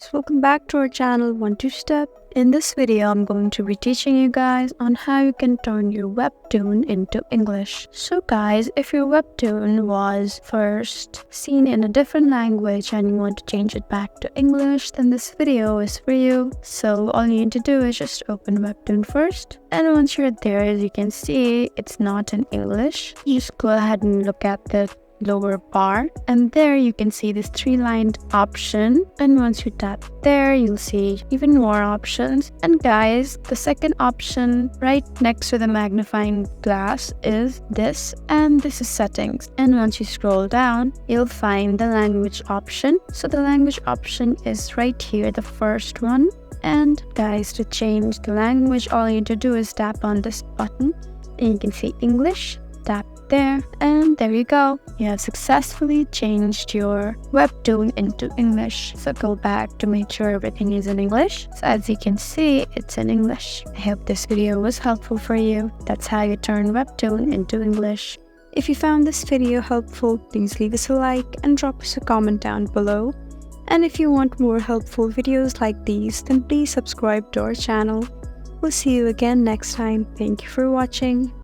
So welcome back to our channel 1-2-Step. In this video, I'm going to be teaching you guys on how you can turn your WEBTOON into English. So guys, if your WEBTOON was first seen in a different language and you want to change it back to English, then this video is for you. So all you need to do is just open WEBTOON first. And once you're there, as you can see, it's not in English. You just go ahead and look at the lower bar, and there you can see this 3-lined option, and once you tap there you'll see even more options. And guys, the second option right next to the magnifying glass is this, and this is settings. And once you scroll down, you'll find the language option. So the language option is right here, the first one. And guys, to change the language, all you need to do is tap on this button and you can see English. Tap there, and there you go. You have successfully changed your WEBTOON into English. So go back to make sure everything is in English. So as you can see, it's in English. I hope this video was helpful for you. That's how you turn WEBTOON into English. If you found this video helpful, please leave us a like and drop us a comment down below. And if you want more helpful videos like these, then please subscribe to our channel. We'll see you again next time. Thank you for watching.